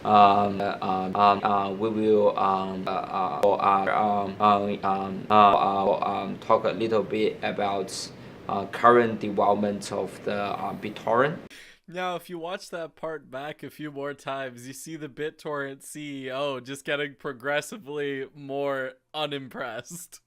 we will talk a little bit about current developments of the BitTorrent. Now, if you watch that part back a few more times, you see the BitTorrent CEO just getting progressively more unimpressed.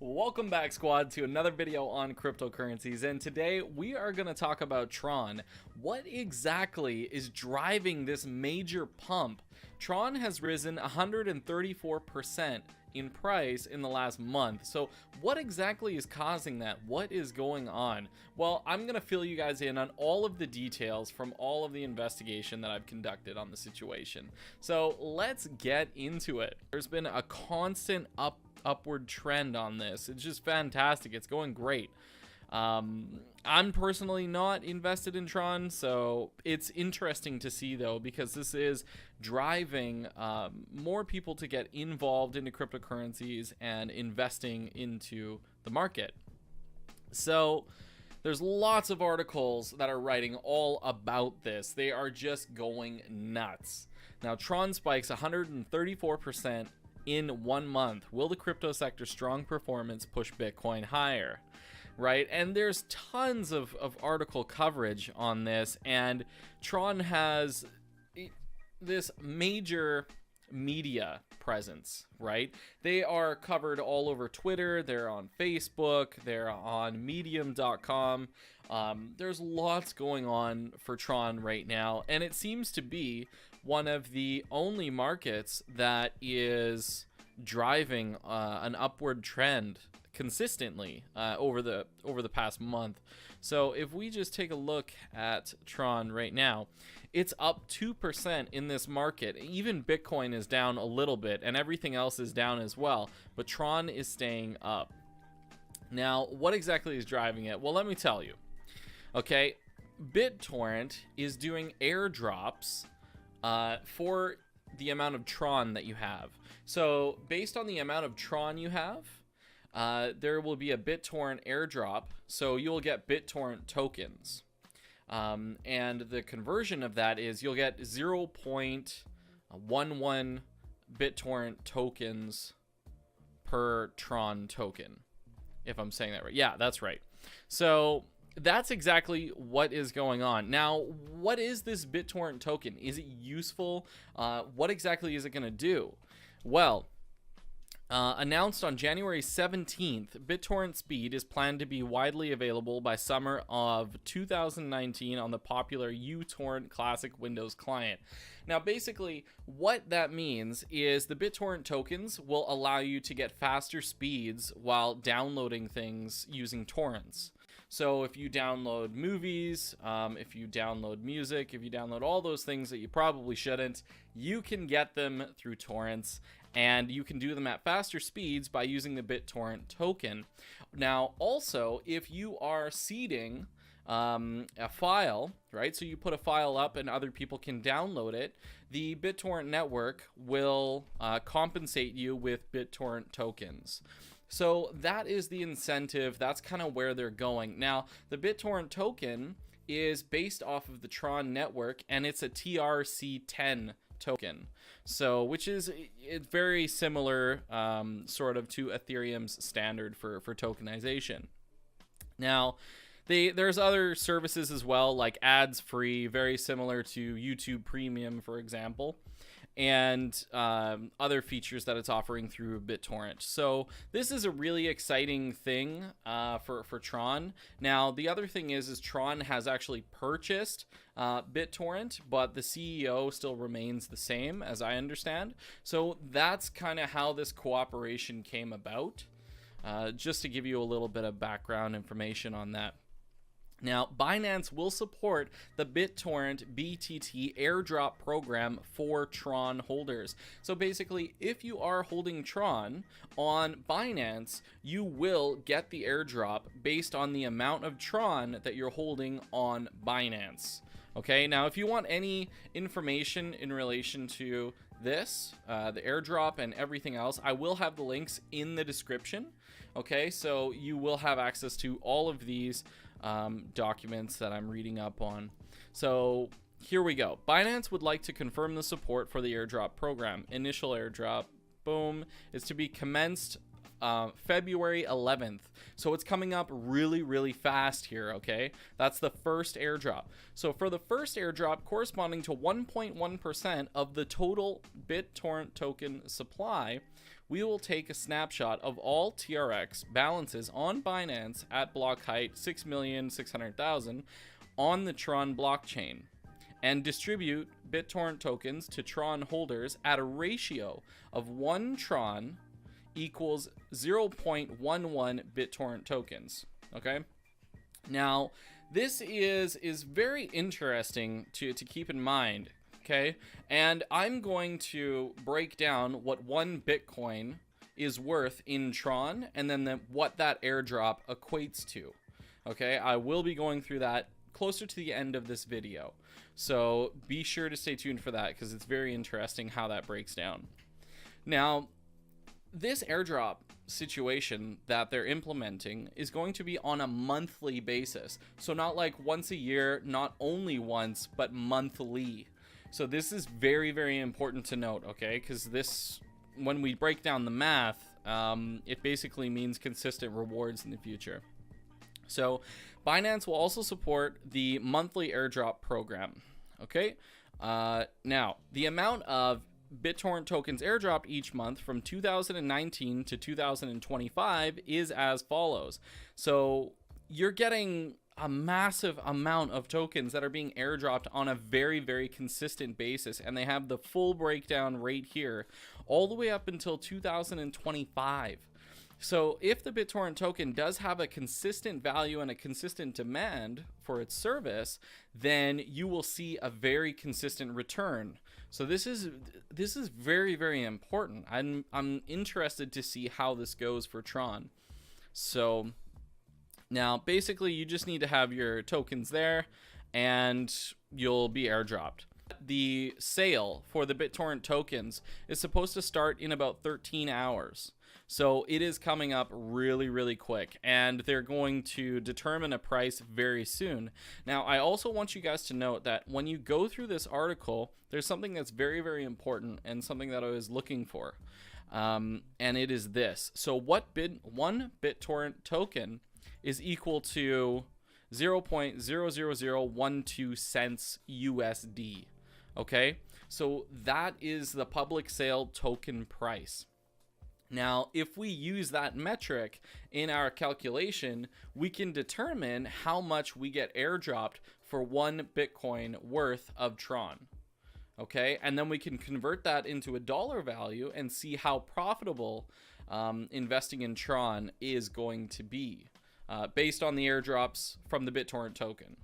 Welcome back, squad, to another video on cryptocurrencies, and today we are going to talk about Tron. What exactly is driving this major pump? Tron has risen 134% in price in the last month. So what exactly is causing that? What is going on? Well, I'm going to fill you guys in on all of the details from all of the investigation that I've conducted on the situation. So let's get into it. There's been a constant upward trend on this. It's just fantastic. It's going great. I'm personally not invested in Tron, so it's interesting to see, though, because this is driving more people to get involved into cryptocurrencies and investing into the market. So there's lots of articles that are writing all about this. They are just going nuts. Now, Tron spikes 134% in 1 month. Will the crypto sector's strong performance push Bitcoin higher? Right? And there's tons of article coverage on this, and Tron has this major media presence, right? They are covered all over Twitter, they're on Facebook, they're on medium.com. There's lots going on for Tron right now, and it seems to be one of the only markets that is driving an upward trend consistently over the past month. So if we just take a look at Tron right now, it's up 2% in this market. Even Bitcoin is down a little bit, and everything else is down as well, but Tron is staying up. Now, what exactly is driving it? Well, let me tell you. Okay, BitTorrent is doing airdrops for the amount of Tron that you have. So based on the amount of Tron you have, there will be a BitTorrent airdrop, so you'll get BitTorrent tokens. And the conversion of that is you'll get 0.11 BitTorrent tokens per Tron token, if I'm saying that right. Yeah, that's right. So that's exactly what is going on. Now, what is this BitTorrent token? Is it useful? What exactly is it going to do? Well, announced on January 17th, BitTorrent Speed is planned to be widely available by summer of 2019 on the popular uTorrent Classic Windows client. Now, basically, what that means is the BitTorrent tokens will allow you to get faster speeds while downloading things using torrents. So if you download movies, if you download music, if you download all those things that you probably shouldn't, you can get them through torrents, and you can do them at faster speeds by using the BitTorrent token. Now, also, if you are seeding a file, right, so you put a file up and other people can download it, the BitTorrent network will compensate you with BitTorrent tokens. So that is the incentive. That's kind of where they're going. Now, the BitTorrent token is based off of the Tron network, and it's a TRC10 token. So, which is it's very similar sort of to Ethereum's standard for tokenization. Now, there's other services as well, like ads free, very similar to YouTube Premium, for example, and other features that it's offering through BitTorrent. So this is a really exciting thing for Tron. Now, the other thing is Tron has actually purchased BitTorrent, but the CEO still remains the same, as I understand. So that's kind of how this cooperation came about, just to give you a little bit of background information on that. Now, Binance will support the BitTorrent BTT airdrop program for Tron holders. So basically, if you are holding Tron on Binance, you will get the airdrop based on the amount of Tron that you're holding on Binance. Okay, now if you want any information in relation to this, the airdrop and everything else, I will have the links in the description. Okay, so you will have access to all of these documents that I'm reading up on. So here we go. Binance would like to confirm the support for the airdrop program. Initial airdrop, boom, is to be commenced February 11th. So it's coming up really, really fast here, okay? That's the first airdrop. So for the first airdrop, corresponding to 1.1% of the total BitTorrent token supply, we will take a snapshot of all TRX balances on Binance at block height 6,600,000 on the Tron blockchain and distribute BitTorrent tokens to Tron holders at a ratio of 1 Tron equals 0.11 BitTorrent tokens. Okay, now this is very interesting to keep in mind. Okay, and I'm going to break down what 1 Bitcoin is worth in Tron, and then what that airdrop equates to. Okay, I will be going through that closer to the end of this video, so be sure to stay tuned for that, because it's very interesting how that breaks down. Now, this airdrop situation that they're implementing is going to be on a monthly basis. So not like once a year, not only once, but monthly. So this is very, very important to note, okay? Because this, when we break down the math, it basically means consistent rewards in the future. So Binance will also support the monthly airdrop program, okay? Now, the amount of BitTorrent tokens airdrop each month from 2019 to 2025 is as follows. So you're getting a massive amount of tokens that are being airdropped on a very, very consistent basis, and they have the full breakdown right here all the way up until 2025. So if the BitTorrent token does have a consistent value and a consistent demand for its service, then you will see a very consistent return. So this is very, very important. I'm interested to see how this goes for Tron. So now basically you just need to have your tokens there and you'll be airdropped. The sale for the BitTorrent tokens is supposed to start in about 13 hours. So it is coming up really, really quick, and they're going to determine a price very soon. Now, I also want you guys to note that when you go through this article, there's something that's very, very important and something that I was looking for. And it is this. So one BitTorrent token is equal to 0.00012 cents USD. Okay? So that is the public sale token price. Now, if we use that metric in our calculation, we can determine how much we get airdropped for 1 Bitcoin worth of Tron. Okay, and then we can convert that into a dollar value and see how profitable investing in Tron is going to be based on the airdrops from the BitTorrent token.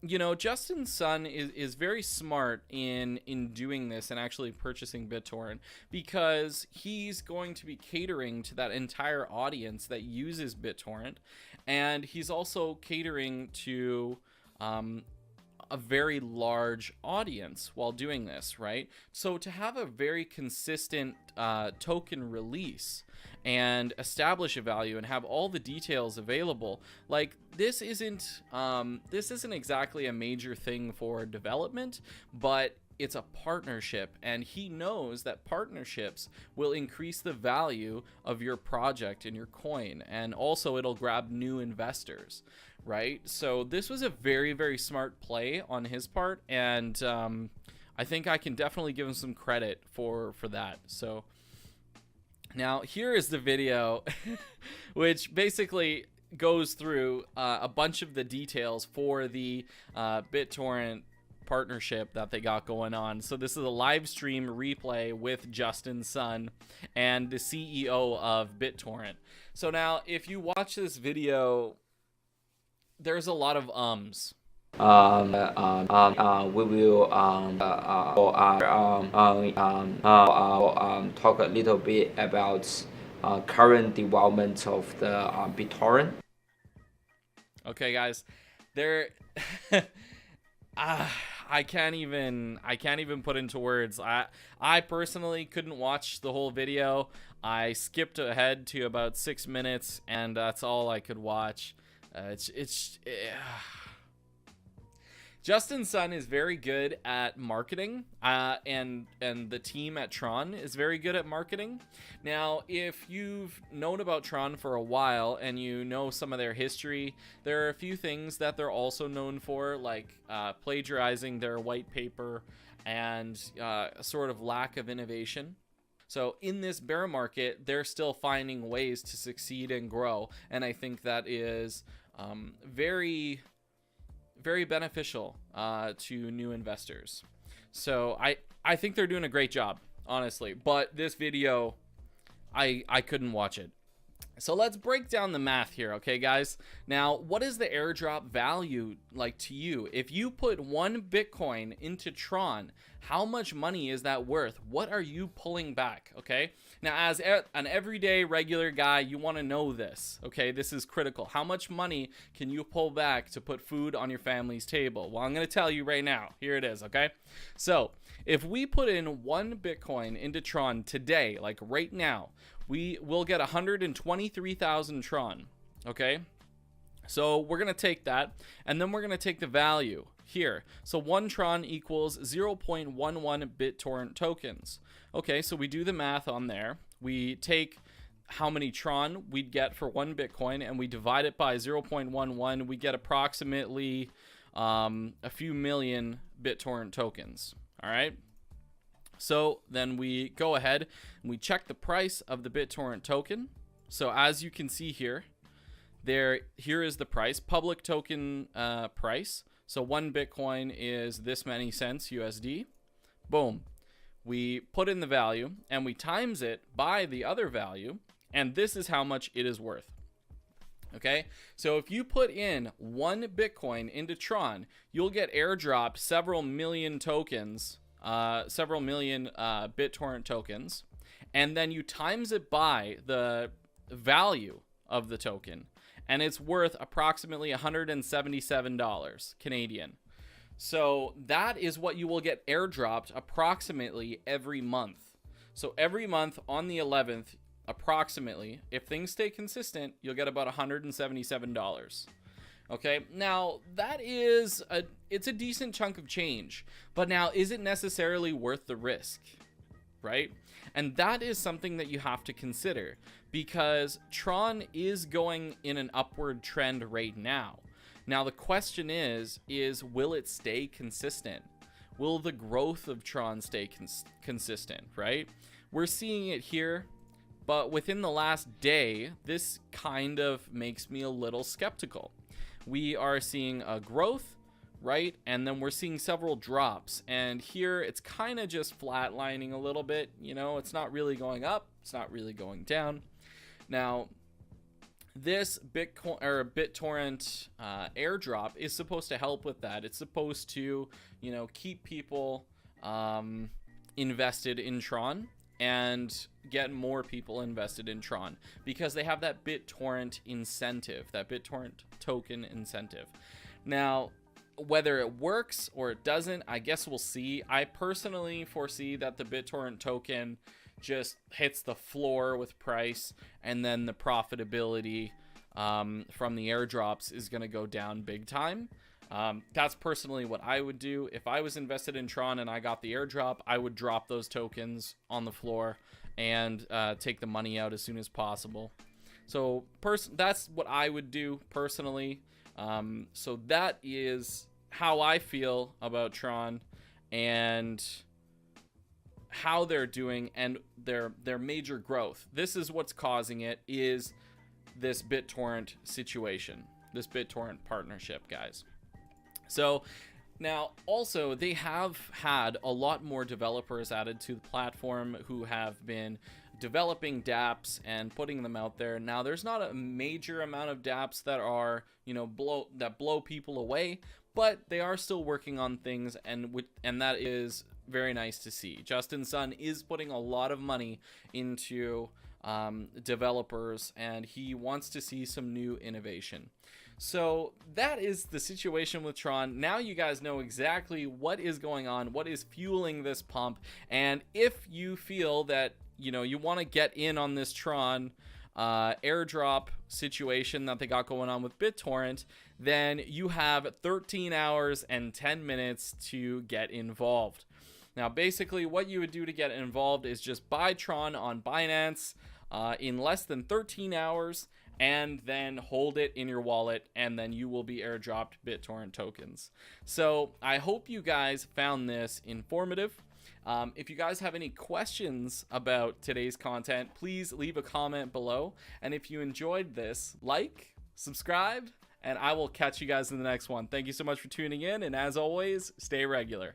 You know, Justin Sun is very smart in doing this and actually purchasing BitTorrent, because he's going to be catering to that entire audience that uses BitTorrent, and he's also catering to a very large audience while doing this, right? So to have a very consistent token release and establish a value and have all the details available, like this isn't exactly a major thing for development, but it's a partnership, and he knows that partnerships will increase the value of your project and your coin, and also it'll grab new investors, right? So this was a very, very smart play on his part, and I think I can definitely give him some credit for that. So now here is the video which basically goes through a bunch of the details for the BitTorrent partnership that they got going on. So this is a live stream replay with Justin Sun and the CEO of BitTorrent. So now if you watch this video, there's a lot of ums. We will talk a little bit about current development of the BitTorrent. Okay, guys, there. I can't even put into words. I personally couldn't watch the whole video. I skipped ahead to about 6 minutes, and that's all I could watch. Justin Sun is very good at marketing, and the team at Tron is very good at marketing. Now, if you've known about Tron for a while and you know some of their history, there are a few things that they're also known for, like plagiarizing their white paper and a sort of lack of innovation. So in this bear market, they're still finding ways to succeed and grow, and I think that is very beneficial to new investors. So I think they're doing a great job, honestly. But this video, I couldn't watch it. So let's break down the math here, okay, guys? Now, what is the airdrop value like to you? If you put 1 Bitcoin into Tron, how much money is that worth? What are you pulling back, okay? Now, as an everyday regular guy, you want to know this, okay? This is critical. How much money can you pull back to put food on your family's table? Well, I'm going to tell you right now. Here it is, okay? So, if we put in 1 Bitcoin into Tron today, like right now, we will get 123,000 Tron, okay? So we're going to take that, and then we're going to take the value here. So 1 Tron equals 0.11 BitTorrent tokens. Okay, so we do the math on there. We take how many Tron we'd get for 1 Bitcoin, and we divide it by 0.11. We get approximately a few million BitTorrent tokens, all right? So then we go ahead and we check the price of the BitTorrent token. So as you can see here, here is the price, public token price. So 1 Bitcoin is this many cents USD. Boom. We put in the value and we times it by the other value, and this is how much it is worth. Okay, so if you put in 1 Bitcoin into Tron, you'll get airdropped several million tokens, several million BitTorrent tokens, and then you times it by the value of the token, and it's worth approximately $177 Canadian. So that is what you will get airdropped approximately every month. So every month on the 11th, approximately, if things stay consistent, you'll get about $177. Okay, now that is it's a decent chunk of change, but now is it necessarily worth the risk, right? And that is something that you have to consider, because Tron is going in an upward trend right now. Now the question is will it stay consistent? Will the growth of Tron stay consistent, right? We're seeing it here, but within the last day, this kind of makes me a little skeptical. We are seeing a growth, right? And then we're seeing several drops. And here it's kind of just flatlining a little bit. You know, it's not really going up. It's not really going down. Now, this Bitcoin or BitTorrent airdrop is supposed to help with that. It's supposed to, you know, keep people invested in Tron and get more people invested in Tron, because they have that BitTorrent incentive, that BitTorrent token incentive. Now, whether it works or it doesn't, I guess we'll see. I personally foresee that the BitTorrent token just hits the floor with price, and then the profitability from the airdrops is going to go down big time. That's personally what I would do. If I was invested in Tron and I got the airdrop, I would drop those tokens on the floor and take the money out as soon as possible. So that's what I would do personally. So that is how I feel about Tron and how they're doing and their major growth. This is what's causing it, is this BitTorrent situation, this BitTorrent partnership, guys. So now also they have had a lot more developers added to the platform who have been developing dApps and putting them out there. Now there's not a major amount of dApps that are, you know, blow people away, but they are still working on things, and that is very nice to see. Justin Sun is putting a lot of money into developers, and he wants to see some new innovation. So that is the situation with Tron. Now you guys know exactly what is going on, what is fueling this pump, and if you feel that, you know, you want to get in on this Tron airdrop situation that they got going on with BitTorrent, then you have 13 hours and 10 minutes to get involved. Now, basically, what you would do to get involved is just buy Tron on Binance in less than 13 hours, and then hold it in your wallet, and then you will be airdropped BitTorrent tokens. So I hope you guys found this informative. If you guys have any questions about today's content, please leave a comment below. And if you enjoyed this, like, subscribe, and I will catch you guys in the next one. Thank you so much for tuning in, and as always, stay regular.